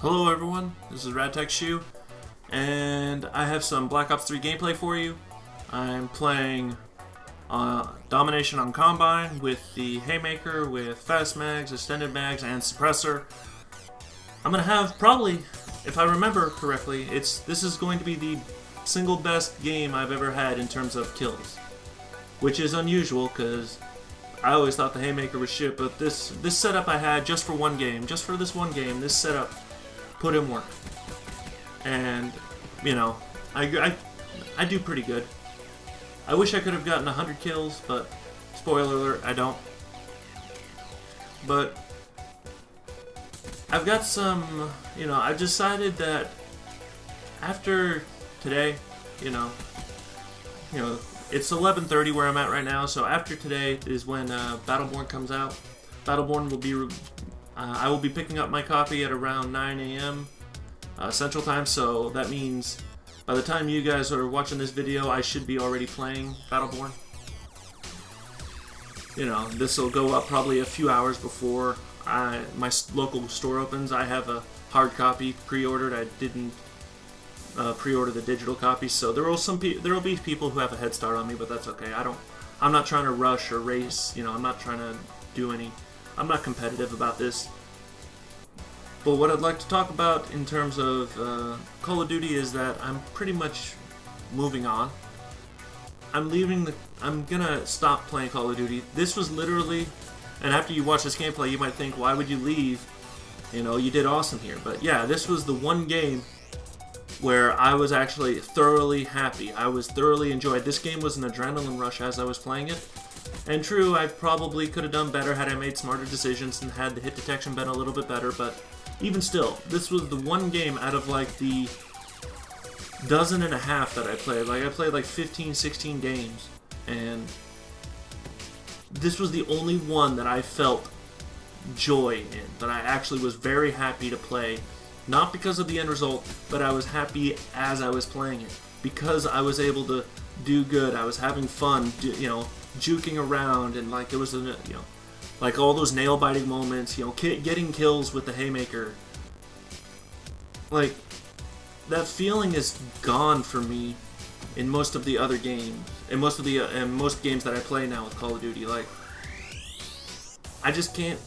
Hello everyone, this is RadTechShoe, and I have some Black Ops 3 gameplay for you. I'm playing Domination on Combine with the Haymaker, with Fast Mags, Extended Mags, and Suppressor. I'm going to have probably, if I remember correctly, this is going to be the single best game I've ever had in terms of kills. Which is unusual because I always thought the Haymaker was shit, but this setup I had just for one game, just for this one game, this setup put in work. And, you know, I do pretty good. I wish I could have gotten 100 kills, but spoiler alert, I don't. But I've got some, I've decided that after today, it's 11:30 where I'm at right now, so after today is when Battleborn comes out. Battleborn will be I will be picking up my copy at around 9 a.m. Central Time, so that means by the time you guys are watching this video, I should be already playing Battleborn. This will go up probably a few hours before my local store opens. I have a hard copy pre-ordered. I didn't pre-order the digital copy, so there will be people who have a head start on me, but that's okay. I'm not trying to rush or race. I'm not trying to do any. I'm not competitive about this. But what I'd like to talk about in terms of Call of Duty is that I'm pretty much moving on. I'm gonna stop playing Call of Duty. This was literally, and after you watch this gameplay, you might think, why would you leave? You did awesome here. But yeah, this was the one game where I was actually thoroughly happy. I was thoroughly enjoyed. This game was an adrenaline rush as I was playing it. And true, I probably could have done better had I made smarter decisions and had the hit detection been a little bit better, but even still, this was the one game out of like the dozen and a half that I played. Like, I played like 15, 16 games, and this was the only one that I felt joy in, that I actually was very happy to play. Not because of the end result, but I was happy as I was playing it. Because I was able to do good, I was having fun, juking around, and like it was, like all those nail-biting moments, getting kills with the Haymaker. Like, that feeling is gone for me in most of the other games, in most games that I play now with Call of Duty. Like, I just can't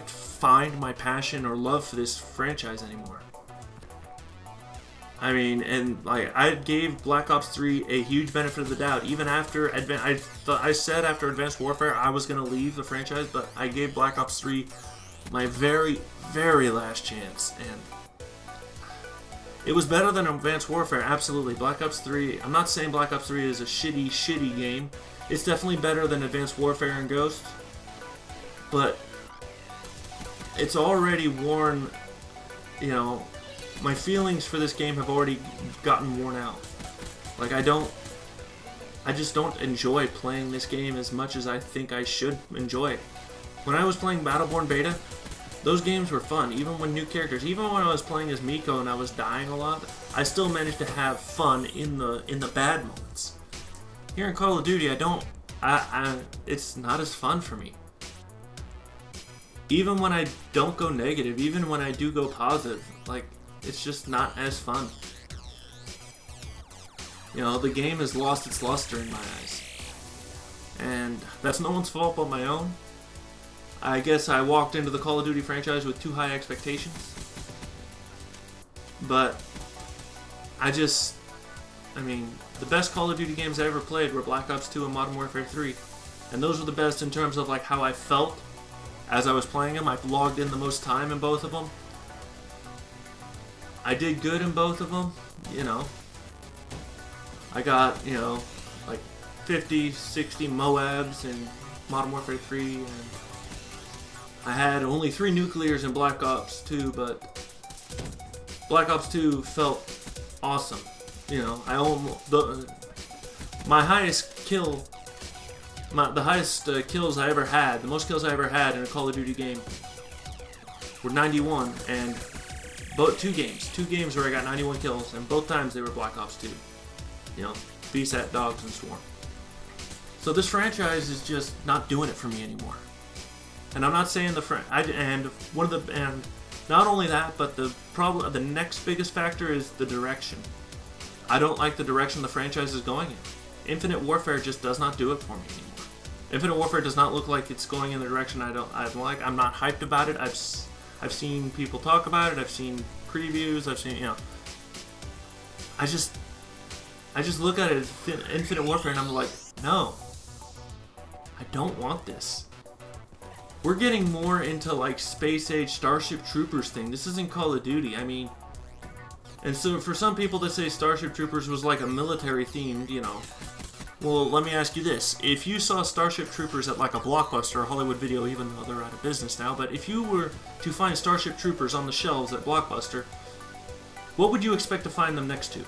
find my passion or love for this franchise anymore. I mean, and like, I gave Black Ops 3 a huge benefit of the doubt. Even after I said after Advanced Warfare I was gonna leave the franchise, but I gave Black Ops 3 my very, very last chance, and it was better than Advanced Warfare, absolutely. Black Ops 3, I'm not saying Black Ops 3 is a shitty game. It's definitely better than Advanced Warfare and Ghost, but it's already worn, my feelings for this game have already gotten worn out. Like, I just don't enjoy playing this game as much as I think I should enjoy it. When I was playing Battleborn Beta, those games were fun, even when new characters, even when I was playing as Miko and I was dying a lot, I still managed to have fun in the bad moments. Here in Call of Duty, it's not as fun for me. Even when I don't go negative, even when I do go positive, like, it's just not as fun. The game has lost its luster in my eyes. And that's no one's fault but my own. I guess I walked into the Call of Duty franchise with too high expectations. But the best Call of Duty games I ever played were Black Ops 2 and Modern Warfare 3. And those were the best in terms of like how I felt as I was playing them. I logged in the most time in both of them. I did good in both of them, I got, like 50, 60 Moabs in Modern Warfare 3, and I had only 3 nuclears in Black Ops 2, but Black Ops 2 felt awesome. My highest kill, the highest kills I ever had, the most kills I ever had in a Call of Duty game were 91, and two games where I got 91 kills, and both times they were Black Ops 2. VSAT, Dogs, and Swarm. So this franchise is just not doing it for me anymore. And I'm not saying Not only that, but the next biggest factor is the direction. I don't like the direction the franchise is going in. Infinite Warfare just does not do it for me anymore. Infinite Warfare does not look like it's going in the direction I like. I'm not hyped about it. I've seen people talk about it. I've seen previews. I've seen, I just look at it, Infinite Warfare, and I'm like, no, I don't want this. We're getting more into like Space Age Starship Troopers thing. This isn't Call of Duty. I mean, and so for some people that say Starship Troopers was like a military themed, well, let me ask you this. If you saw Starship Troopers at like a Blockbuster or Hollywood Video, even though they're out of business now, but if you were to find Starship Troopers on the shelves at Blockbuster, what would you expect to find them next to?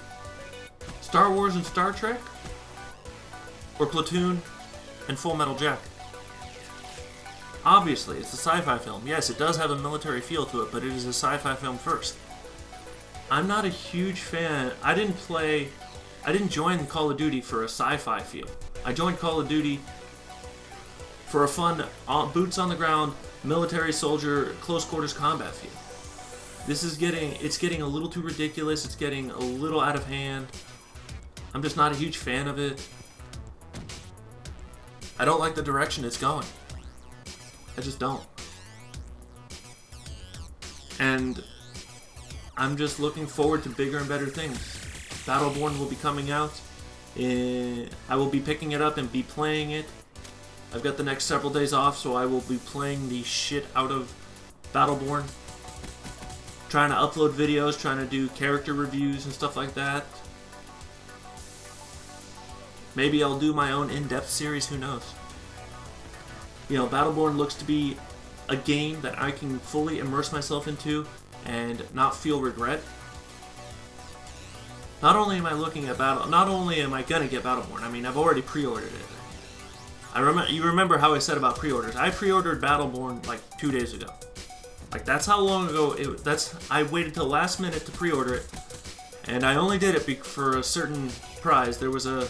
Star Wars and Star Trek? Or Platoon and Full Metal Jacket? Obviously, it's a sci-fi film. Yes, it does have a military feel to it, but it is a sci-fi film first. I'm not a huge fan. I didn't join Call of Duty for a sci-fi feel. I joined Call of Duty for a fun, boots on the ground, military soldier, close quarters combat feel. It's getting a little too ridiculous. It's getting a little out of hand. I'm just not a huge fan of it. I don't like the direction it's going. I just don't. And I'm just looking forward to bigger and better things. Battleborn will be coming out. I will be picking it up and be playing it. I've got the next several days off, so I will be playing the shit out of Battleborn. Trying to upload videos, trying to do character reviews and stuff like that. Maybe I'll do my own in-depth series, who knows. Battleborn looks to be a game that I can fully immerse myself into and not feel regret. Not only am I gonna get Battleborn, I mean, I've already pre-ordered it. You remember how I said about pre-orders. I pre-ordered Battleborn like 2 days ago. Like, that's how long ago I waited till last minute to pre-order it, and I only did it for a certain prize. There was a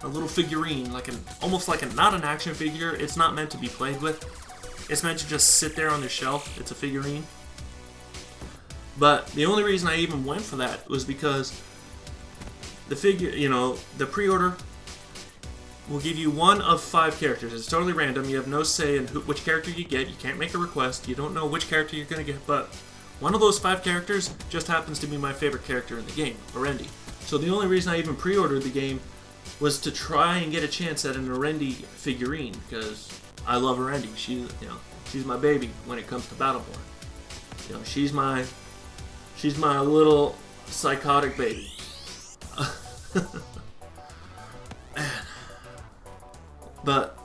little figurine, almost like not an action figure. It's not meant to be played with. It's meant to just sit there on the shelf. It's a figurine. But the only reason I even went for that was because the the pre-order will give you one of 5 characters. It's totally random. You have no say in which character you get. You can't make a request. You don't know which character you're going to get. But one of those 5 characters just happens to be my favorite character in the game, Orendi. So the only reason I even pre-ordered the game was to try and get a chance at an Orendi figurine, because I love Orendi. She's my baby when it comes to Battleborn. She's my little psychotic baby. But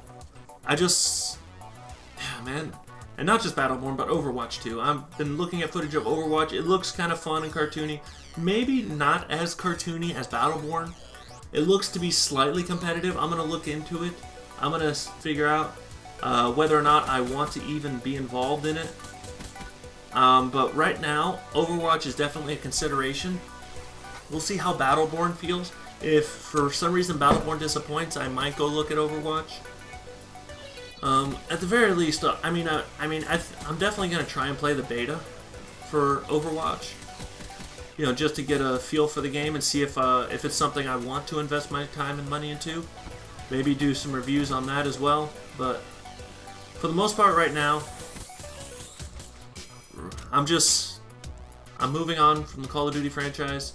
man, and not just Battleborn, but Overwatch too. I've been looking at footage of Overwatch. It looks kind of fun and cartoony. Maybe not as cartoony as Battleborn. It looks to be slightly competitive. I'm going to look into it. I'm going to figure out whether or not I want to even be involved in it. But right now, Overwatch is definitely a consideration. We'll see how Battleborn feels. If for some reason Battleborn disappoints, I might go look at Overwatch. At the very least, I'm definitely going to try and play the beta for Overwatch. Just to get a feel for the game and see if it's something I want to invest my time and money into. Maybe do some reviews on that as well. But for the most part right now, I'm moving on from the Call of Duty franchise.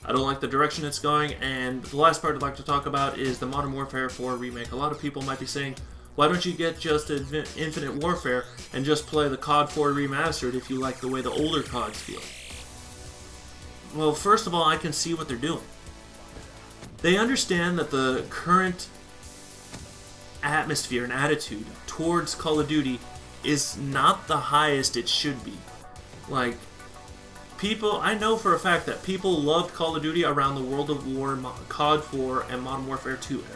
I don't like the direction it's going, and the last part I'd like to talk about is the Modern Warfare 4 remake. A lot of people might be saying, why don't you get just Infinite Warfare and just play the COD 4 remastered if you like the way the older CODs feel? Well, first of all, I can see what they're doing. They understand that the current atmosphere and attitude towards Call of Duty is not the highest it should be. I know for a fact that people loved Call of Duty around the World of War, COD 4, and Modern Warfare 2 era.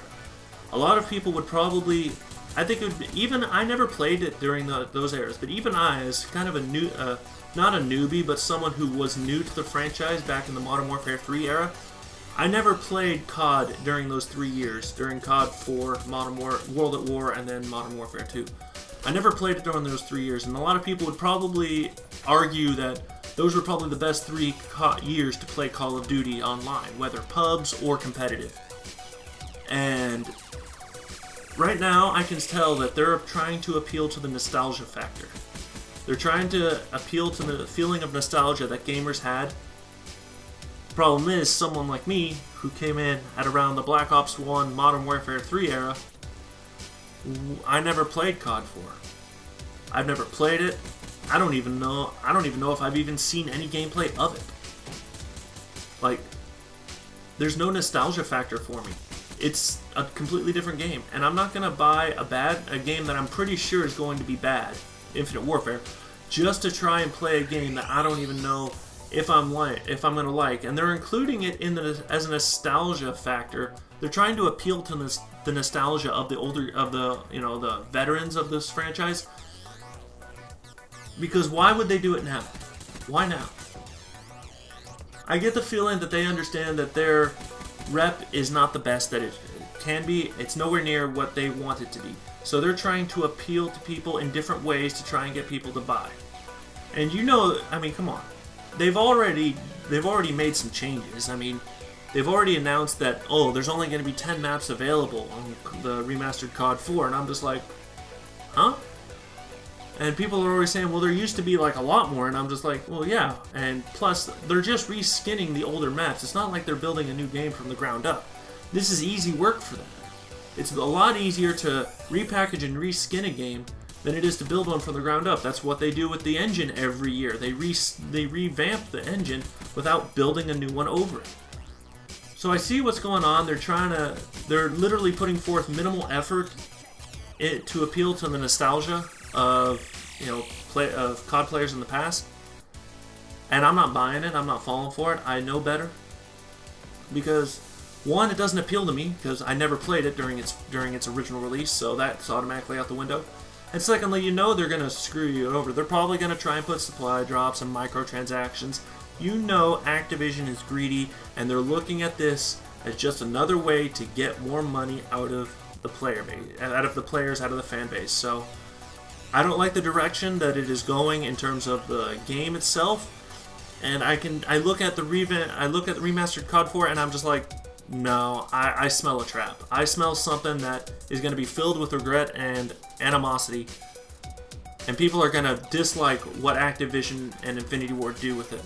A lot of people would probably, I think it would I never played it during those eras, but even I, as kind of a new, not a newbie, but someone who was new to the franchise back in the Modern Warfare 3 era, I never played COD during those 3 years, during COD 4, World at War, and then Modern Warfare 2. I never played it during those 3 years, and a lot of people would probably argue that those were probably the best 3 years to play Call of Duty online, whether pubs or competitive. And right now, I can tell that they're trying to appeal to the nostalgia factor. They're trying to appeal to the feeling of nostalgia that gamers had. The problem is, someone like me, who came in at around the Black Ops 1 Modern Warfare 3 era, I never played COD 4. I've never played it. I don't even know if I've even seen any gameplay of it. Like, there's no nostalgia factor for me. It's a completely different game, and I'm not gonna buy a game that I'm pretty sure is going to be bad, Infinite Warfare, just to try and play a game that I don't even know if I'm gonna like. And they're including it as a nostalgia factor. They're trying to appeal to the nostalgia of the veterans of this franchise. Because why would they do it now? Why now? I get the feeling that they understand that their rep is not the best that it can be. It's nowhere near what they want it to be. So they're trying to appeal to people in different ways to try and get people to buy. And I mean, come on. They've already made some changes. I mean, they've already announced that, oh, there's only going to be 10 maps available on the remastered COD 4, and I'm just like, huh? And people are always saying, well, there used to be like a lot more, and I'm just like, well, yeah. And plus, they're just reskinning the older maps. It's not like they're building a new game from the ground up. This is easy work for them. It's a lot easier to repackage and reskin a game than it is to build one from the ground up. That's what they do with the engine every year. They revamp the engine without building a new one over it. So I see what's going on. They're literally putting forth minimal effort to appeal to the nostalgia of COD players in the past, and I'm not buying it. I'm not falling for it. I know better, because one, it doesn't appeal to me because I never played it during its original release, so that's automatically out the window. And secondly, they're gonna screw you over. They're probably gonna try and put supply drops and microtransactions. Activision is greedy, and they're looking at this as just another way to get more money out of the player base, out of the players, out of the fan base. So I don't like the direction that it is going in terms of the game itself, and I look at the remastered COD 4, and I'm just like, no, I smell a trap. I smell something that is going to be filled with regret and animosity, and people are going to dislike what Activision and Infinity Ward do with it.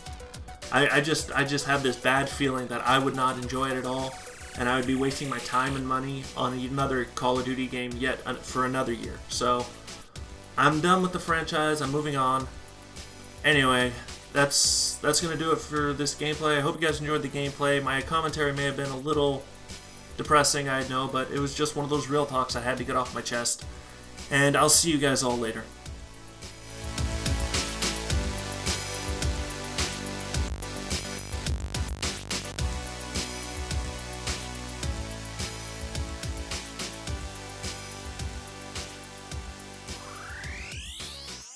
I just have this bad feeling that I would not enjoy it at all, and I would be wasting my time and money on another Call of Duty game yet for another year. So I'm done with the franchise. I'm moving on. Anyway, that's going to do it for this gameplay. I hope you guys enjoyed the gameplay. My commentary may have been a little depressing, I know, but it was just one of those real talks I had to get off my chest. And I'll see you guys all later.